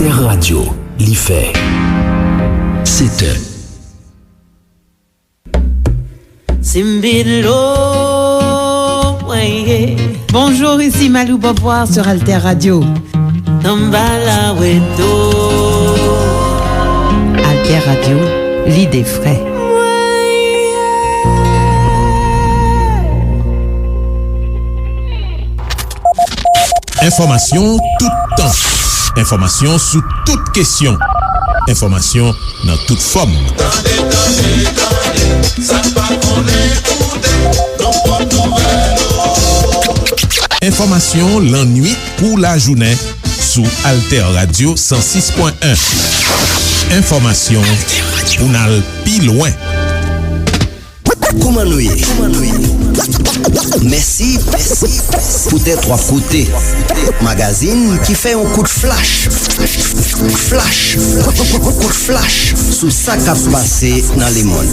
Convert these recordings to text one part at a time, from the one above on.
Alter Radio, li fait. C'était Bonjour, ici Malou Boboir sur Alter Radio. Alter Radio, l'idée frais. Information tout temps. Information sous toutes questions. Information dans toute forme. Information l'ennui ou la journée sous Alter Radio 106.1. Information ou n'al pi loin. Koumanouye. Merci pou tè trois côtés. Magazine qui fait un coup de flash. Coup de flash sous sa qui a passé dans le monde.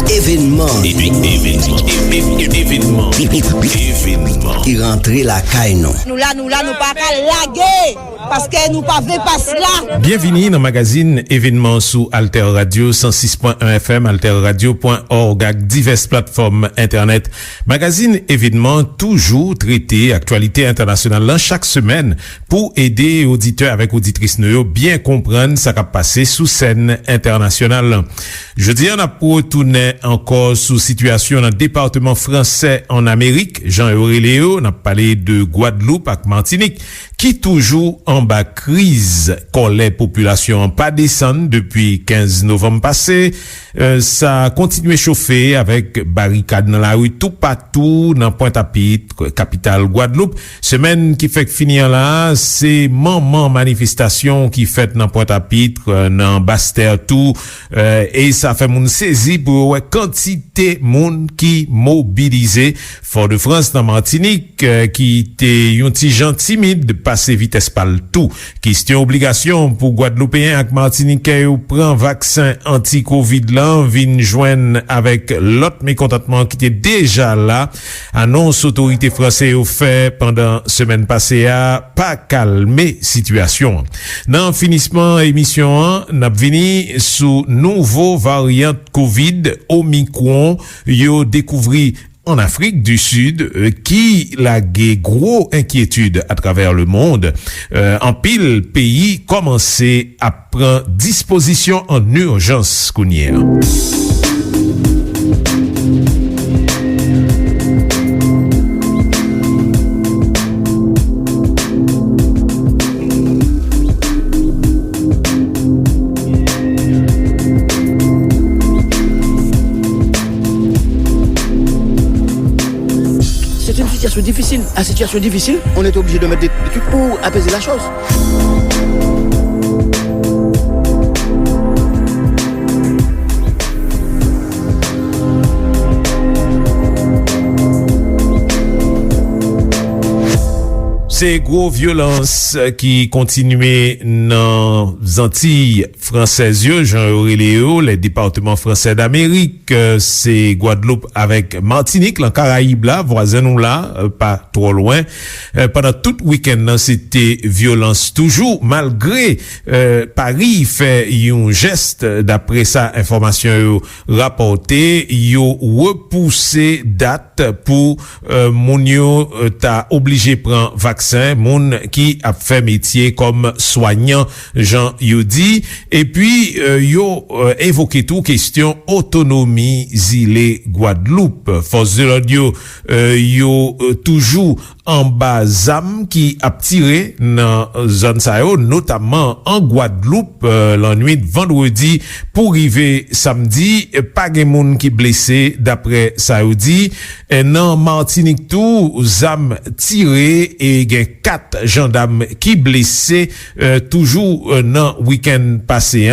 Événement. Qui rentre la caille non. Nous là, nous pas qu'à laguer parce que nous pas veut pas cela. Bienvenue dans le magazine événement sous Alter Radio 106.1 FM, alterradio.org avec diverses plateformes internet. Magazine événement toujours traité actualité internationale chaque semaine pour aider auditeurs avec auditrices nous bien comprendre ça qui a passé sous scène internationale. Jeudi on a retourné encore sous situation dans le département français en Amérique. Jean-Auréléo, on a parlé de Guadeloupe avec Martinique qui toujours en bas crise quand les populations pas descendent depuis 15 novembre passé. Ça a continué chauffer avec barricades dans la rue tout partout dans Pointe-à-Pitre, capitale Guadeloupe. Semaine qui fait finir là, c'est maman manifestation qui fait dans Pointe-à-Pitre, dans Basse-Terre tout, et ça fait moun saisi pour quantité moun qui mobilisé. Fort-de-France dans Martinique qui était un petit gens timide de passer vitesse par le tout. Question obligation pour Guadeloupéens avec Martiniquais ou prend vaccin anti-Covid là, vin joindre avec l'autre mécontentement qui était déjà là. Annonce autorité française au fait pendant semaine passée à pas calmer situation. Dans finissement émission, n'a vini sous nouveau variant Covid Omicron, yo découvri en Afrique du Sud, qui la gros inquiétude à travers le monde. En pile pays commençait à prendre disposition en urgence counière. Difficile. À situation difficile, on est obligé de mettre des trucs pour apaiser la chose. C'est gros violence qui continuait dans les Antilles françaises, Jean-Auréléo, les départements français d'Amérique, c'est Guadeloupe avec Martinique, la Caraïbe là, voisin nous là, pas trop loin. Pendant tout week-end, c'était violence toujours, malgré Paris fait un geste, d'après sa information rapportée, yo repoussé date pour moun yo ta obligé prendre vaccin. Moun qui a fait métier comme soignant, Jean Yodi, et puis yo évoqué tout question autonomie zile Guadeloupe. Force de l'audio yo toujours en bas zam qui a tiré dans zone Sao, notamment en Guadeloupe la nuit de vendredi pour arriver samedi, pas de moun qui blessé d'après Saoudi. Et dans Martinique tout zam tiré et 4 gendarmes qui blessés toujours dans week-end passé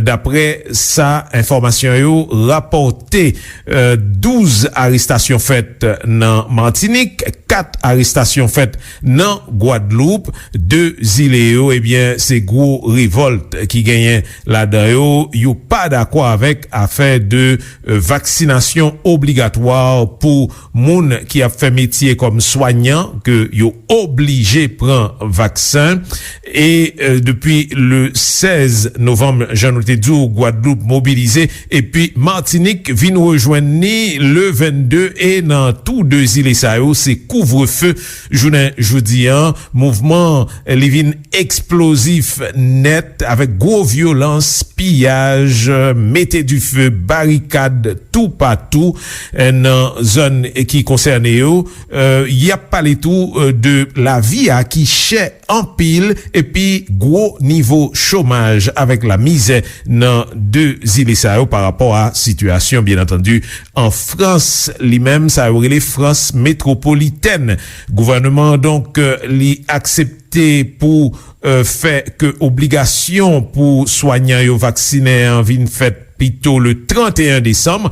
d'après sa information yo rapporté 12 arrestations faites dans Martinique, 4 arrestations arrestation faite dans Guadeloupe. Deux îles, eh bien, c'est gros révolte qui gagnent là-dedans. Yo pas d'accord avec affaire de vaccination obligatoire pour moun qui a fait métier comme soignant, que yo obligé prendre vaccin. Et depuis le 16 novembre, Jean-Noté Dou, Guadeloupe mobilisé, et puis Martinique vient rejoindre le 22, et dans tous deux îles c'est couvre-feu journée jeudi, mouvement les vignes explosif net avec gros violence, pillage, mettez du feu, barricade tout partout dans zone qui concerne y a pas les tout de la vie à qui chait en pile, et puis gros niveau chômage avec la misère dans deux îles par rapport à situation bien entendu en France lui-même, ça aurait les France métropolitaine. Gouvernement donc li accepté pour faire que obligation pour soignants et vacciner en vin faite plutôt le 31 décembre,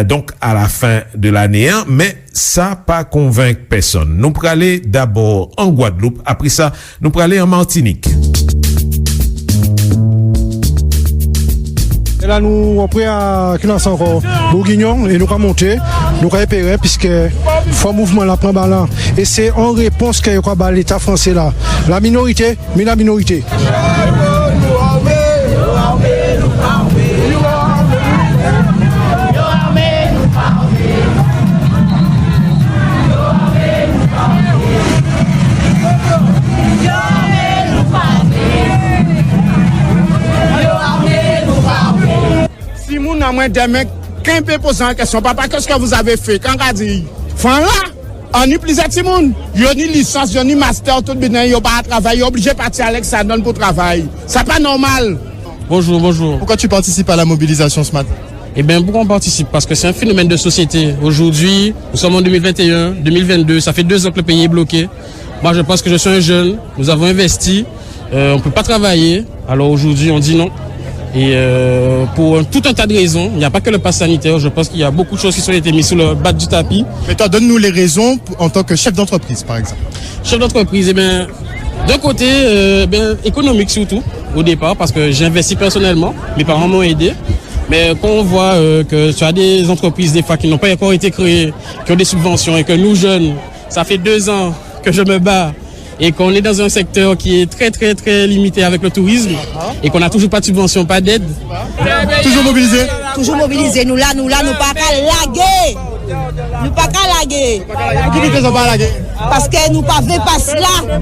donc à la fin de l'année, mais ça pas convainc personne. Nous pourrons aller d'abord en Guadeloupe, après ça, nous pourrons aller en Martinique. Et là, nous, après, à Kinance encore, Bourguignon, et nous avons monté, nous avons espéré, puisque le mouvement là prend ballon. Et c'est en réponse que l'État français là. La minorité, mais la minorité. Si moun a moins de mecs, quand peut poser la question, papa, qu'est-ce que vous avez fait? Quand on a dit, enfin là, on y plusieurs petits moun, y a ni licence, y a ni master, tout bien, y a pas à travailler, y a obligé de partir à l'extérieur pour travailler. C'est pas normal. Bonjour, bonjour. Pourquoi tu participes à la mobilisation ce matin? Eh bien, pourquoi on participe? Parce que c'est un phénomène de société. Aujourd'hui, nous sommes en 2021, 2022, ça fait 2 ans que le pays est bloqué. Moi, je pense que je suis un jeune, nous avons investi, on ne peut pas travailler, alors aujourd'hui, on dit non. Et pour tout un tas de raisons, il n'y a pas que le pass sanitaire, je pense qu'il y a beaucoup de choses qui ont été mises sous le bas du tapis. Mais toi, donne-nous les raisons en tant que chef d'entreprise, par exemple. Chef d'entreprise, eh bien, d'un côté, économique surtout, au départ, parce que j'ai investi personnellement, mes parents m'ont aidé. Mais quand on voit que tu as des entreprises, des fois, qui n'ont pas encore été créées, qui ont des subventions, et que nous, jeunes, ça fait 2 ans que je me bats, et qu'on est dans un secteur qui est très très très limité avec le tourisme et qu'on n'a toujours pas de subvention, pas d'aide. Toujours mobilisé? Toujours mobilisé. Nous là, nous pas qu'à laguer. Nous pas qu'à laguer. Qui ne faisons pas laguer? Parce que nous pas fait pas cela.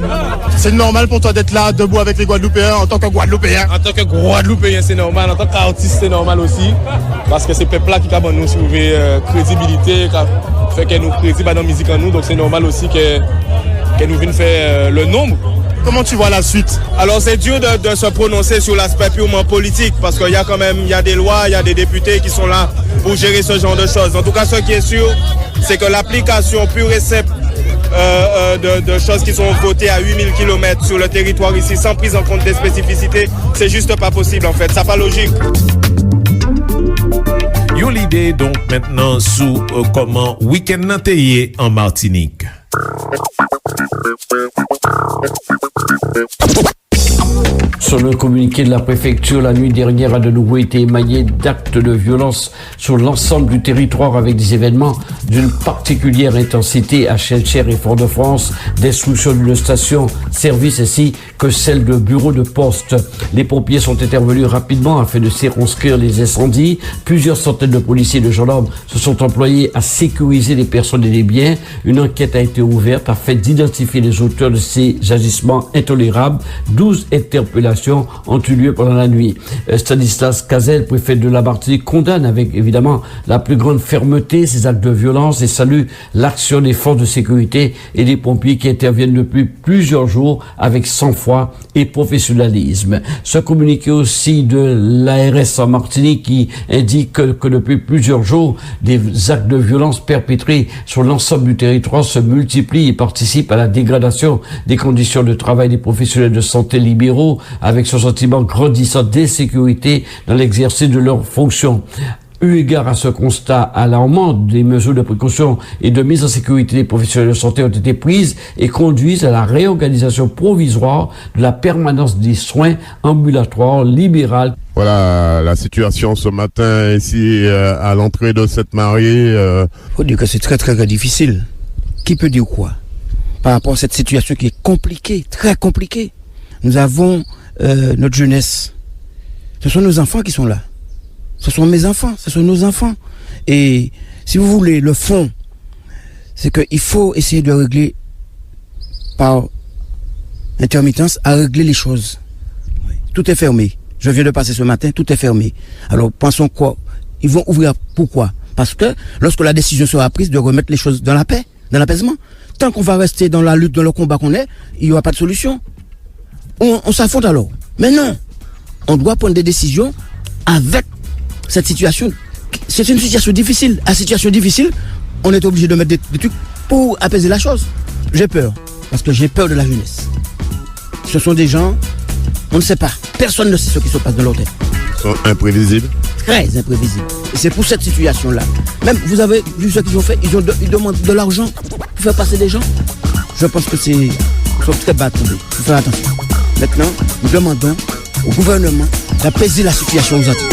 C'est normal pour toi d'être là, debout avec les Guadeloupéens en tant que Guadeloupéen? En tant que Guadeloupéen, c'est normal. En tant qu'artiste, c'est normal aussi. Parce que c'est le peuple là qui a nous trouver crédibilité, qui fait qu'elle nous crédit dans la musique en nous. Donc c'est normal aussi qu'elle nous vienne faire le nombre. Comment tu vois la suite? Alors c'est dur de se prononcer sur l'aspect purement politique parce qu'il y a quand même des lois, il y a des députés qui sont là pour gérer ce genre de choses. En tout cas, ce qui est sûr, c'est que l'application pure et simple de choses qui sont votées à 8000 km sur le territoire ici sans prise en compte des spécificités, c'est juste pas possible en fait, ça pas logique. Yo l'idée donc maintenant sous comment week-end n'entayé en Martinique. Sur le communiqué de la préfecture, la nuit dernière a de nouveau été émaillée d'actes de violence sur l'ensemble du territoire avec des événements d'une particulière intensité à Chelcher et Fort-de-France, destruction d'une station-service ainsi que celle de bureaux de poste. Les pompiers sont intervenus rapidement afin de circonscrire les incendies. Plusieurs centaines de policiers et de gendarmes se sont employés à sécuriser les personnes et les biens. Une enquête a été ouverte afin d'identifier les auteurs de ces agissements intolérables. 12 interpellations ont eu lieu pendant la nuit. Stanislas Cazel, préfet de la Martinique, condamne avec évidemment la plus grande fermeté ces actes de violence et salue l'action des forces de sécurité et des pompiers qui interviennent depuis plusieurs jours avec sang-froid et professionnalisme. Ce communiqué aussi de l'ARS en Martinique qui indique que depuis plusieurs jours, des actes de violence perpétrés sur l'ensemble du territoire se multiplient et participent à la dégradation des conditions de travail des professionnels de santé libéraux avec ce sentiment grandissant d'insécurité dans l'exercice de leurs fonctions. Eu égard à ce constat alarmant, des mesures de précaution et de mise en sécurité des professionnels de santé ont été prises et conduisent à la réorganisation provisoire de la permanence des soins ambulatoires libérales. Voilà la situation ce matin ici à l'entrée de cette mariée. Faut dire que c'est très très difficile. Qui peut dire quoi par rapport à cette situation qui est compliquée, très compliquée. Nous avons notre jeunesse. Ce sont nos enfants qui sont là. Ce sont mes enfants, ce sont nos enfants. Et si vous voulez, le fond, c'est qu'il faut essayer de régler par intermittence, à régler les choses. Tout est fermé. Je viens de passer ce matin, tout est fermé. Alors pensons quoi? Ils vont ouvrir pourquoi? Parce que lorsque la décision sera prise de remettre les choses dans la paix, dans l'apaisement, tant qu'on va rester dans la lutte, dans le combat qu'on est, il n'y aura pas de solution. On s'affronte alors. Mais non, on doit prendre des décisions avec cette situation. C'est une situation difficile. À situation difficile, on est obligé de mettre des trucs pour apaiser la chose. J'ai peur, parce que j'ai peur de la jeunesse. Ce sont des gens, on ne sait pas. Personne ne sait ce qui se passe dans leur tête. Ils sont imprévisibles. Très imprévisibles. Et c'est pour cette situation-là. Même, vous avez vu ce qu'ils ont fait, ils demandent de l'argent pour faire passer des gens. Je pense que ils sont très bas tombés. Il faut faire attention. Maintenant, nous demandons au gouvernement d'apaiser la situation aux Antilles.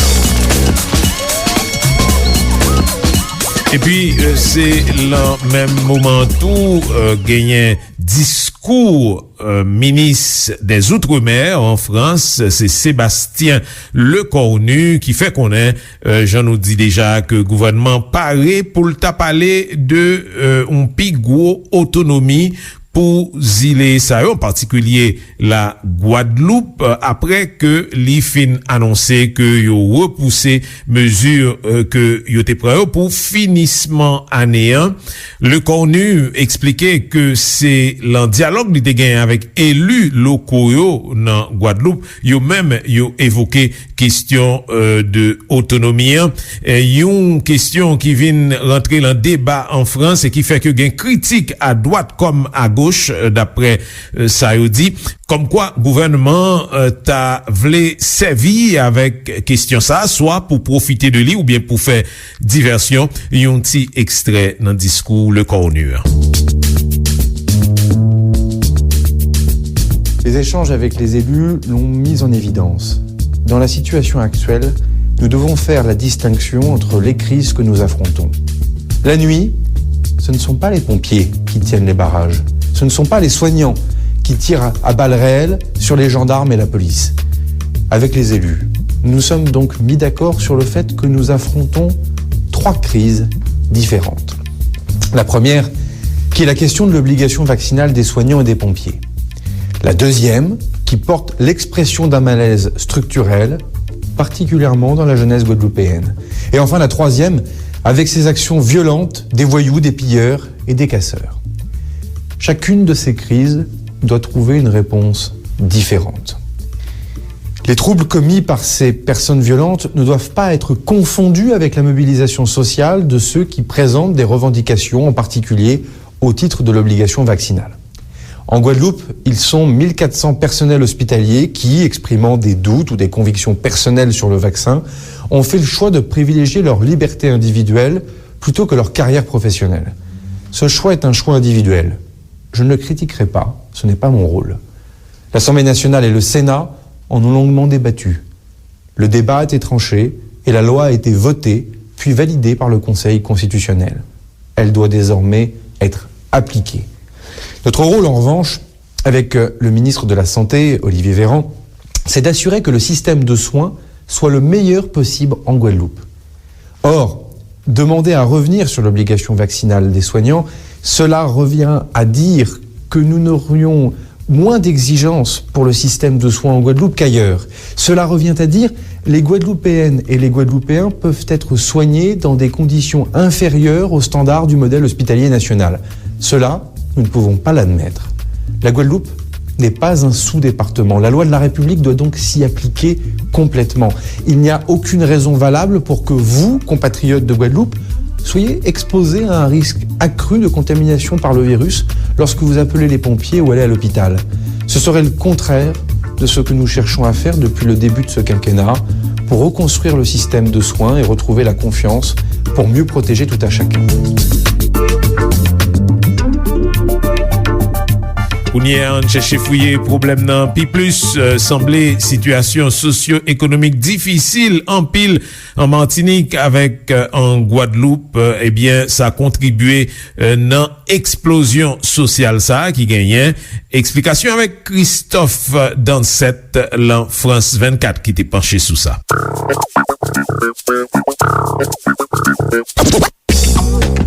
Et puis, c'est le même moment tout gagné discours ministre des Outre-mer en France, c'est Sébastien Lecornu qui fait connaître, j'en nous dis déjà que gouvernement paré pour le parler de un plus gros autonomie pour zile sa en particulier la Guadeloupe après que l'IFIN annoncé que yo repoussé mesure que yo te prêt pour finissement année 1. Lecornu expliquait que c'est l'en dialogue li te gagne avec élus locaux yo dans Guadeloupe, yo même yo évoqué question de autonomie. Une question qui vient rentrer dans débat en France et qui fait que gain critique à droite comme à gauche d'après Sayoudi, comme quoi gouvernement t'a voulu servir avec question ça, soit pour profiter de lui ou bien pour faire diversion. Un petit extrait dans le discours Lecornu. Les échanges avec les élus l'ont mis en évidence. Dans la situation actuelle, nous devons faire la distinction entre les crises que nous affrontons. La nuit, ce ne sont pas les pompiers qui tiennent les barrages. Ce ne sont pas les soignants qui tirent à balles réelles sur les gendarmes et la police. Avec les élus, nous sommes donc mis d'accord sur le fait que nous affrontons 3 crises différentes. La première, qui est la question de l'obligation vaccinale des soignants et des pompiers. La deuxième, qui porte l'expression d'un malaise structurel, particulièrement dans la jeunesse guadeloupéenne. Et enfin la troisième, avec ces actions violentes des voyous, des pilleurs et des casseurs. Chacune de ces crises doit trouver une réponse différente. Les troubles commis par ces personnes violentes ne doivent pas être confondus avec la mobilisation sociale de ceux qui présentent des revendications, en particulier au titre de l'obligation vaccinale. En Guadeloupe, ils sont 1400 personnels hospitaliers qui, exprimant des doutes ou des convictions personnelles sur le vaccin, ont fait le choix de privilégier leur liberté individuelle plutôt que leur carrière professionnelle. Ce choix est un choix individuel. Je ne le critiquerai pas, ce n'est pas mon rôle. L'Assemblée nationale et le Sénat en ont longuement débattu. Le débat a été tranché et la loi a été votée, puis validée par le Conseil constitutionnel. Elle doit désormais être appliquée. Notre rôle, en revanche, avec le ministre de la Santé, Olivier Véran, c'est d'assurer que le système de soins soit le meilleur possible en Guadeloupe. Or, demander à revenir sur l'obligation vaccinale des soignants, cela revient à dire que nous n'aurions moins d'exigences pour le système de soins en Guadeloupe qu'ailleurs. Cela revient à dire les Guadeloupéennes et les Guadeloupéens peuvent être soignés dans des conditions inférieures aux standards du modèle hospitalier national. Cela, nous ne pouvons pas l'admettre. La Guadeloupe n'est pas un sous-département. La loi de la République doit donc s'y appliquer complètement. Il n'y a aucune raison valable pour que vous, compatriotes de Guadeloupe, soyez exposés à un risque accru de contamination par le virus lorsque vous appelez les pompiers ou allez à l'hôpital. Ce serait le contraire de ce que nous cherchons à faire depuis le début de ce quinquennat, pour reconstruire le système de soins et retrouver la confiance pour mieux protéger tout à chacun. Kounye an chèche fouye problem nan pi plus semblé situation socio-économique difficile en pile en Martinique avec en Guadeloupe, eh bien ça a contribué nan explosion sociale ça qui gagnait. Explication avec Christophe Dansette, l'an France 24 qui était penché sous ça.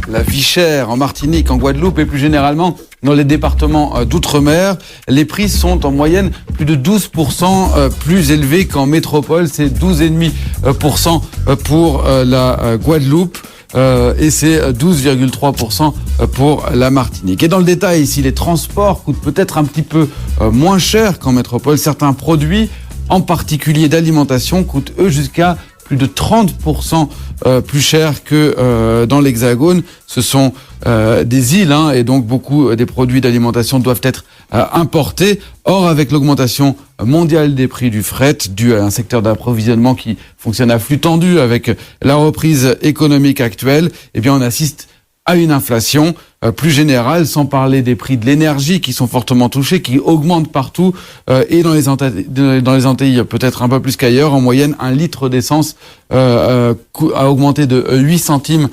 La vie chère en Martinique, en Guadeloupe et plus généralement dans les départements d'outre-mer. Les prix sont en moyenne plus de 12% plus élevés qu'en métropole. C'est 12,5% pour la Guadeloupe. Et c'est 12,3% pour la Martinique. Et dans le détail ici, les transports coûtent peut-être un petit peu moins cher qu'en métropole. Certains produits, en particulier d'alimentation, coûtent eux jusqu'à plus de 30% plus cher que dans l'Hexagone. Ce sont des îles et donc beaucoup des produits d'alimentation doivent être importés. Or, avec l'augmentation mondiale des prix du fret, dû à un secteur d'approvisionnement qui fonctionne à flux tendu avec la reprise économique actuelle, eh bien on assiste à une inflation plus générale, sans parler des prix de l'énergie qui sont fortement touchés, qui augmentent partout et dans les Antilles peut-être un peu plus qu'ailleurs. En moyenne, 1 litre d'essence a augmenté de 8 centimes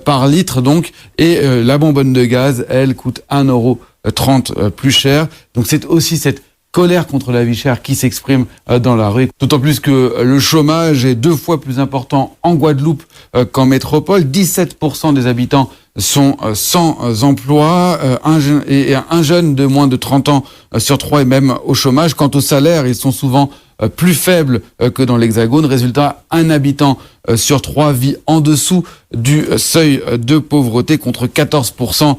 par litre donc, et la bonbonne de gaz, elle, coûte 1,30 € plus cher. Donc c'est aussi cette colère contre la vie chère qui s'exprime dans la rue. D'autant plus que le chômage est 2 fois plus important en Guadeloupe qu'en métropole. 17% des habitants sont sans emploi, et un jeune de moins de 30 ans sur 3 est même au chômage. Quant aux salaires, ils sont souvent plus faibles que dans l'Hexagone. Résultat, un habitant sur 3 vit en dessous du seuil de pauvreté contre 14%,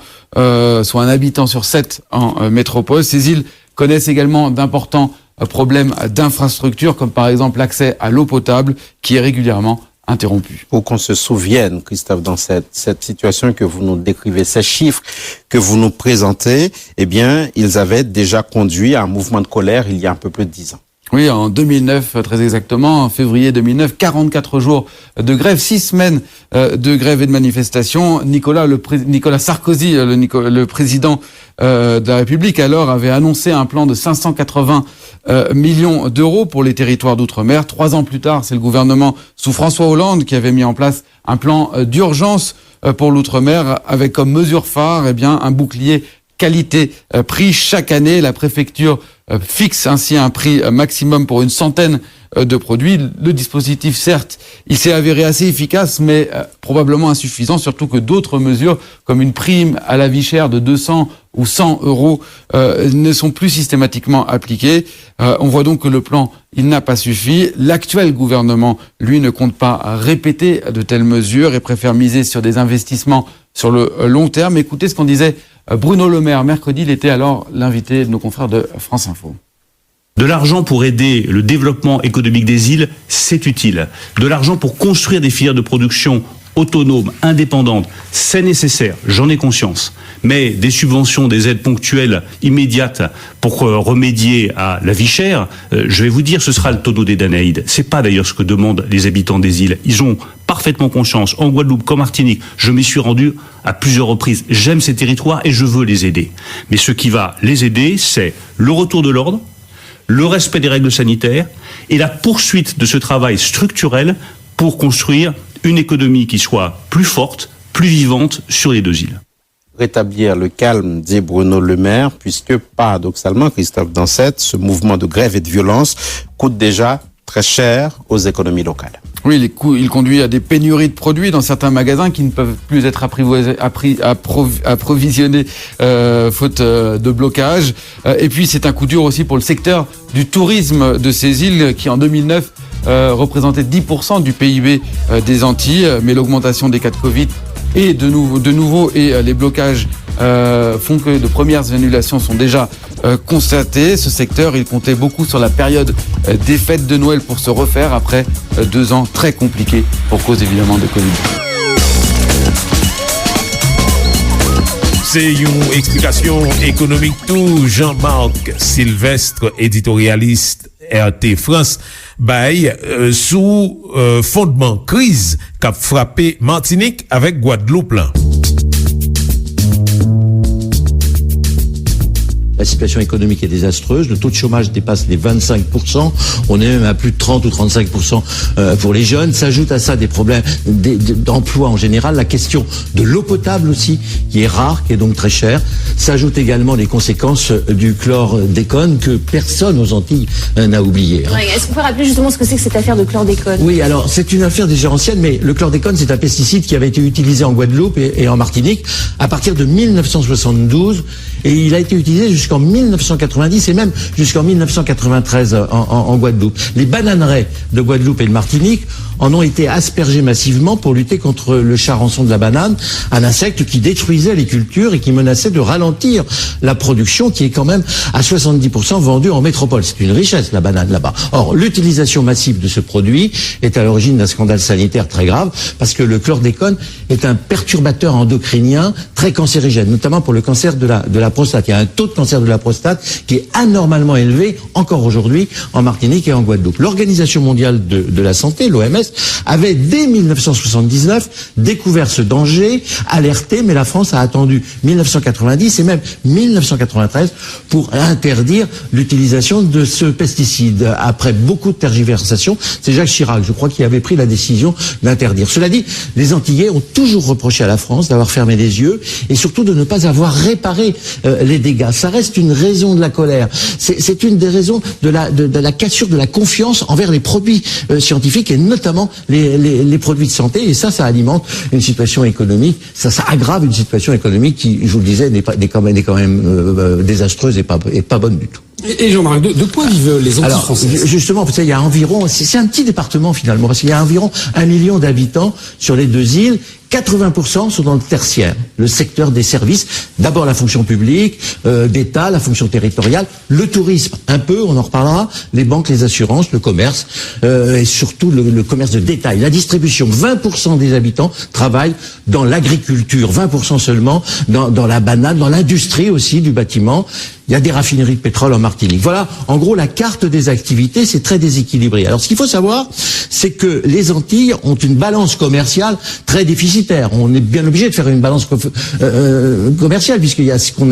soit un habitant sur 7 en métropole. Ces îles connaissent également d'importants problèmes d'infrastructure, comme par exemple l'accès à l'eau potable, qui est régulièrement interrompu. Pour qu'on se souvienne, Christophe, dans cette situation que vous nous décrivez, ces chiffres que vous nous présentez, eh bien, ils avaient déjà conduit à un mouvement de colère il y a un peu plus de 10 ans. Oui, en 2009, très exactement, en février 2009, 44 jours de grève, 6 semaines de grève et de manifestation. Nicolas Sarkozy, le président de la République, alors avait annoncé un plan de 580 millions d'euros pour les territoires d'outre-mer. 3 ans plus tard, c'est le gouvernement sous François Hollande qui avait mis en place un plan d'urgence pour l'outre-mer avec comme mesure phare, eh bien, un bouclier qualité-prix. Chaque année, la préfecture fixe ainsi un prix maximum pour une centaine de produits. Le dispositif, certes, il s'est avéré assez efficace, mais probablement insuffisant, surtout que d'autres mesures, comme une prime à la vie chère de 200 ou 100 euros, ne sont plus systématiquement appliquées. On voit donc que le plan, il n'a pas suffi. L'actuel gouvernement, lui, ne compte pas répéter de telles mesures et préfère miser sur des investissements sur le long terme. Écoutez ce qu'on disait Bruno Le Maire. Mercredi, il était alors l'invité de nos confrères de France Info. De l'argent pour aider le développement économique des îles, c'est utile. De l'argent pour construire des filières de production autonomes, indépendantes, c'est nécessaire, j'en ai conscience. Mais des subventions, des aides ponctuelles, immédiates, pour remédier à la vie chère, je vais vous dire, ce sera le tonneau des Danaïdes. C'est pas d'ailleurs ce que demandent les habitants des îles. Ils ont parfaitement conscience, en Guadeloupe comme Martinique, je m'y suis rendu à plusieurs reprises. J'aime ces territoires et je veux les aider. Mais ce qui va les aider, c'est le retour de l'ordre, le respect des règles sanitaires et la poursuite de ce travail structurel pour construire une économie qui soit plus forte, plus vivante sur les 2 îles. Rétablir le calme, dit Bruno Le Maire, puisque paradoxalement, Christophe Dansette, ce mouvement de grève et de violence coûte déjà très cher aux économies locales. Oui, il conduit à des pénuries de produits dans certains magasins qui ne peuvent plus être approvisionnés faute de blocage. Et puis c'est un coup dur aussi pour le secteur du tourisme de ces îles qui en 2009 représentait 10% du PIB des Antilles. Mais l'augmentation des cas de Covid et de nouveau et les blocages font que de premières annulations sont déjà constatées. Ce secteur, il comptait beaucoup sur la période des fêtes de Noël pour se refaire après 2 ans très compliqués pour cause évidemment de Covid. C'est une explication économique tout. Jean-Marc Sylvestre, éditorialiste RT France bail sous fondement crise qu'a frappé Martinique avec Guadeloupe là. La situation économique est désastreuse, le taux de chômage dépasse les 25%, on est même à plus de 30 ou 35% pour les jeunes. S'ajoute à ça des problèmes d'emploi en général, la question de l'eau potable aussi, qui est rare, qui est donc très chère. S'ajoute également les conséquences du chlordécone que personne aux Antilles n'a oublié. Ouais, est-ce qu'on peut rappeler justement ce que c'est que cette affaire de chlordécone ? Oui, alors c'est une affaire déjà ancienne, mais le chlordécone c'est un pesticide qui avait été utilisé en Guadeloupe et en Martinique à partir de 1972 et il a été utilisé jusqu'en 1990 et même jusqu'en 1993 en Guadeloupe. Les bananeraies de Guadeloupe et de Martinique en ont été aspergées massivement pour lutter contre le charançon de la banane, un insecte qui détruisait les cultures et qui menaçait de ralentir la production qui est quand même à 70% vendue en métropole. C'est une richesse la banane là-bas. Or, l'utilisation massive de ce produit est à l'origine d'un scandale sanitaire très grave parce que le chlordécone est un perturbateur endocrinien très cancérigène, notamment pour le cancer de la prostate. Il y a un taux de cancer de la prostate qui est anormalement élevé encore aujourd'hui en Martinique et en Guadeloupe. L'Organisation mondiale de la santé, l'OMS, avait dès 1979 découvert ce danger, alerté, mais la France a attendu 1990 et même 1993 pour interdire l'utilisation de ce pesticide. Après beaucoup de tergiversations, c'est Jacques Chirac, je crois, qui avait pris la décision d'interdire. Cela dit, les Antillais ont toujours reproché à la France d'avoir fermé les yeux et surtout de ne pas avoir réparé les dégâts. Ça reste une raison de la colère. C'est une des raisons de la cassure de la confiance envers les produits scientifiques et notamment les produits de santé. Et ça alimente une situation économique. Ça aggrave une situation économique qui, je vous le disais, n'est quand même désastreuse et pas bonne du tout. Et Jean-Marc, de quoi vivent les Antilles françaises ? Justement, il y a environ, c'est un petit département finalement, parce qu'il y a environ 1 million d'habitants sur les deux îles. 80% sont dans le tertiaire, le secteur des services. D'abord la fonction publique, d'État, la fonction territoriale, le tourisme, un peu, on en reparlera, les banques, les assurances, le commerce, et surtout le commerce de détail, la distribution. 20% des habitants travaillent dans l'agriculture, 20% seulement dans la banane, dans l'industrie aussi du bâtiment. Il y a des raffineries de pétrole en Martinique. Voilà, en gros, la carte des activités, c'est très déséquilibré. Alors, ce qu'il faut savoir, c'est que les Antilles ont une balance commerciale très déficitaire. On est bien obligé de faire une balance commerciale, puisqu'il y a ce qu'on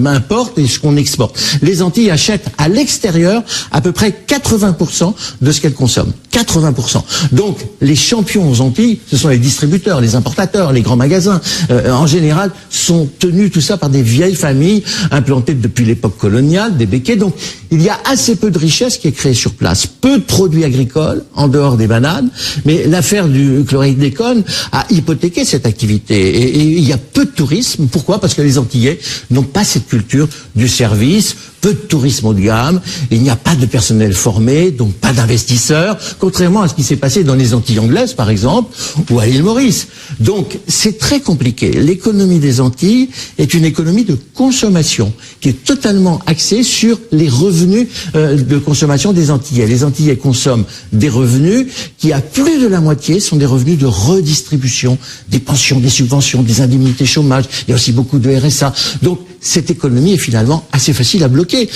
importe et ce qu'on exporte. Les Antilles achètent à l'extérieur à peu près 80% de ce qu'elles consomment. 80%. Donc, les champions aux Antilles, ce sont les distributeurs, les importateurs, les grands magasins. En général, sont tenus tout ça par des vieilles familles implantées depuis l'époque coloniale, des béquets. Donc, il y a assez peu de richesse qui est créée sur place. Peu de produits agricoles, en dehors des bananes, mais l'affaire du chlordécone a hypothéqué cette activité. Et il y a peu de tourisme. Pourquoi ? Parce que les Antillais n'ont pas cette culture du service, peu de tourisme haut de gamme, il n'y a pas de personnel formé, donc pas d'investisseurs, contrairement à ce qui s'est passé dans les Antilles anglaises, par exemple, ou à l'île Maurice. Donc, c'est très compliqué. L'économie des Antilles est une économie de consommation, qui est totalement axée sur les revenus de consommation des Antillais. Les Antillais consomment des revenus qui, à plus de la moitié, sont des revenus de redistribution, des pensions, des subventions, des indemnités chômage, il y a aussi beaucoup de RSA. Donc, cette économie est finalement assez facile à bloquer.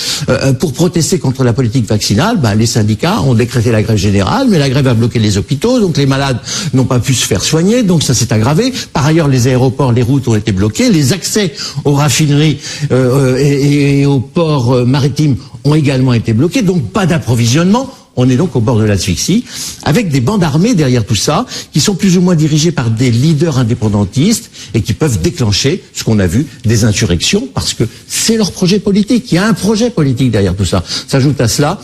Pour protester contre la politique vaccinale, les syndicats ont décrété la grève générale, mais la grève a bloqué les hôpitaux, donc les malades n'ont pas pu se faire soigner, donc ça s'est aggravé. Par ailleurs, les aéroports, les routes ont été bloqués, les accès aux raffineries et aux ports maritimes ont également été bloqués, donc pas d'approvisionnement. On est donc au bord de l'asphyxie, avec des bandes armées derrière tout ça, qui sont plus ou moins dirigées par des leaders indépendantistes et qui peuvent déclencher, ce qu'on a vu, des insurrections, parce que c'est leur projet politique. Il y a un projet politique derrière tout ça. S'ajoute à cela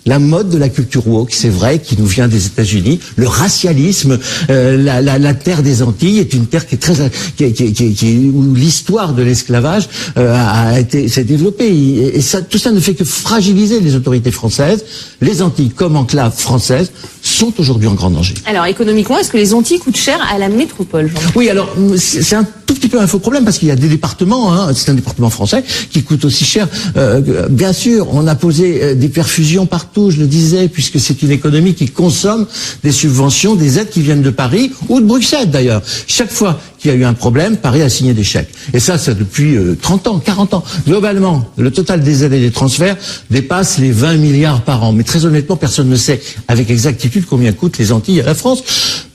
la mode de la culture woke, c'est vrai, qui nous vient des États-Unis, le racialisme, la terre des Antilles est une terre qui est très, où l'histoire de l'esclavage s'est développée, et ça, tout ça ne fait que fragiliser les autorités françaises. Les Antilles, comme enclave française, sont aujourd'hui en grand danger. Alors, économiquement, est-ce que les Antilles coûtent cher à la métropole, Jean-Marc ? Oui, alors, c'est un tout petit peu un faux problème, parce qu'il y a des départements, c'est un département français, qui coûte aussi cher. Bien sûr, on a posé des perfusions partout, je le disais, puisque c'est une économie qui consomme des subventions, des aides qui viennent de Paris, ou de Bruxelles d'ailleurs. Chaque fois qui a eu un problème, paraît à signer des chèques. Et ça depuis 30 ans, 40 ans. Globalement, le total des aides et des transferts dépasse les 20 milliards par an. Mais très honnêtement, personne ne sait avec exactitude combien coûtent les Antilles à la France.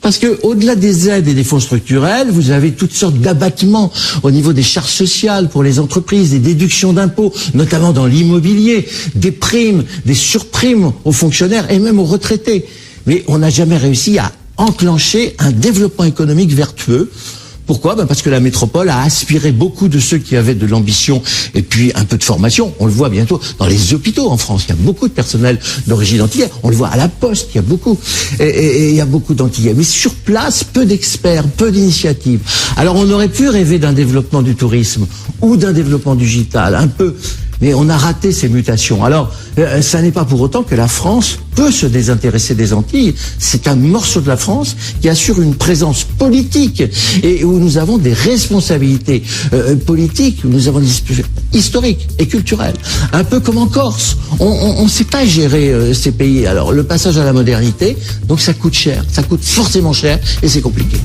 Parce que, au-delà des aides et des fonds structurels, vous avez toutes sortes d'abattements au niveau des charges sociales pour les entreprises, des déductions d'impôts, notamment dans l'immobilier, des primes, des surprimes aux fonctionnaires et même aux retraités. Mais on n'a jamais réussi à enclencher un développement économique vertueux. Pourquoi ? Parce que la métropole a aspiré beaucoup de ceux qui avaient de l'ambition et puis un peu de formation. On le voit bientôt dans les hôpitaux en France. Il y a beaucoup de personnel d'origine antillaise. On le voit à la Poste, il y a beaucoup. Et il y a beaucoup d'Antillais. Mais sur place, peu d'experts, peu d'initiatives. Alors on aurait pu rêver d'un développement du tourisme ou d'un développement digital, un peu. Mais on a raté ces mutations. Alors, ça n'est pas pour autant que la France peut se désintéresser des Antilles. C'est un morceau de la France qui assure une présence politique et où nous avons des responsabilités politiques, où nous avons des historiques et culturelles. Un peu comme en Corse. On ne sait pas gérer ces pays. Alors, le passage à la modernité, donc ça coûte cher. Ça coûte forcément cher et c'est compliqué.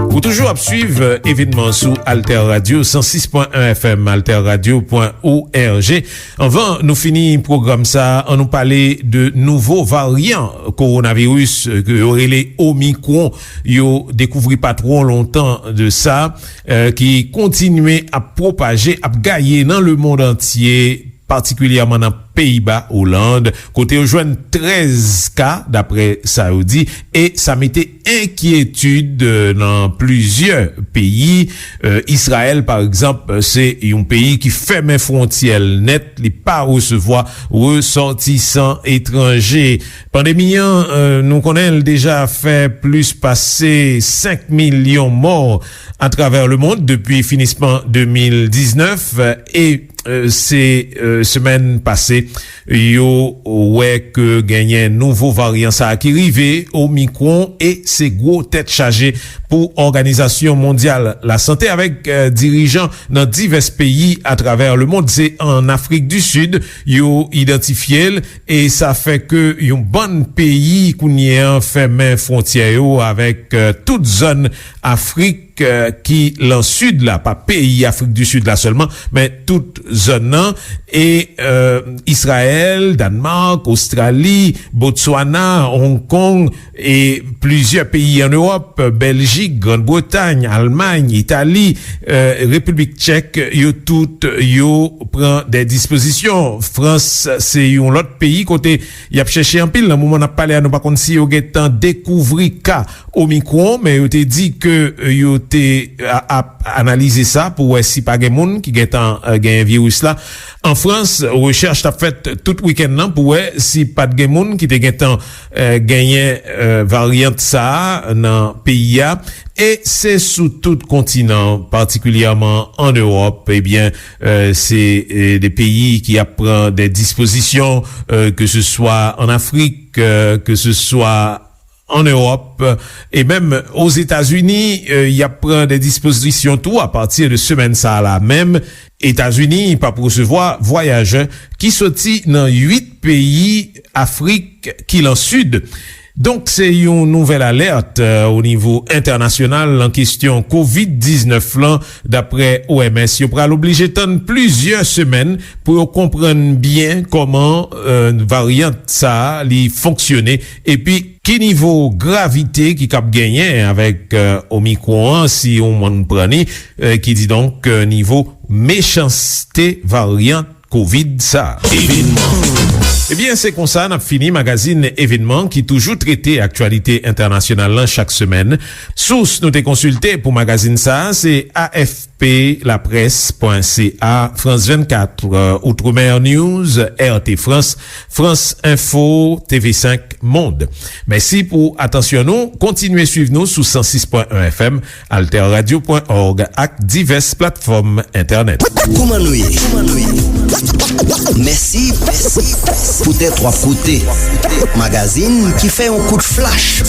Ou toujours ap suivre événement sous Alter Radio 106.1 FM, alterradio.org. Avant nous finir programme ça, on nous parlait de nouveaux variants coronavirus que aurait les Omicron, yo découvri pas trop longtemps de ça, qui continuait à propager, à gagner dans le monde entier, particulièrement dans Pays-Bas, Hollande, côté rejoint 13 cas d'après Saoudi, et ça mettait inquiétude dans plusieurs pays. Israël, par exemple, c'est un pays qui ferme frontières net, les pas recevoir ressortissants étrangers. Pandémie, nous connaissons déjà fait plus passer 5 millions morts à travers le monde depuis finissement 2019 et ces semaines passées, yo ouais que gagnait nouveau variant ça qui rivé Omicron et c'est gros tête chargée pour Organisation mondiale la santé avec dirigeants dans divers pays à travers le monde. C'est en Afrique du Sud yo identifié et ça fait que un bon pays qui a fait main frontière avec toute zone Afrique qui l'en sud là, pas pays Afrique du Sud là seulement, mais toute zone là, et Israël, Danemark, Australie, Botswana, Hong Kong et plusieurs pays en Europe, Belgique, Grande-Bretagne, Allemagne, Italie, République tchèque, yo prend des dispositions. France, c'est un autre pays côté y a cherché en pile, dans le moment on a parlé à nous par contre si yo getan découvrir cas Omicron, mais yo te dit que yo a analysé ça pour si pas gen moun qui getan gen virus là. En France, recherche t'a fait tout week-end là pour si pas de gen moun qui te getan gagné variante ça dans pays a. Et c'est sous tout continent, particulièrement en Europe, eh bien, c'est des pays qui apprennent des dispositions, que ce soit en Afrique, que ce soit en Europe, et même aux États-Unis, il apprend des dispositions tout à partir de semaine ça là même. États-Unis, pas pour recevoir voyageurs qui sorti dans 8 pays Afrique qui l'en sud. Donc, c'est une nouvelle alerte au niveau international en question COVID-19 là, d'après OMS. Il pourra l'obliger de plusieurs semaines pour comprendre bien comment variante ça li fonctionner et puis quel niveau gravité qui cap gagner avec Omicron si on m'en prenait qui dit donc niveau méchanceté variante COVID ça. Eh bien, c'est comme ça, on a fini magazine événement qui toujours traité actualité internationale chaque semaine. Source nous t'ai consulté pour magazine ça, c'est afplapresse.ca, France 24, Outre-mer News, RT France, France Info, TV5 Monde. Merci pour attention nous. Continuez suivre nous sous 106.1 FM, alterradio.org ak diverses plateformes internet. Merci. Peut-être trois côtés. Magazine qui fait un coup de flash.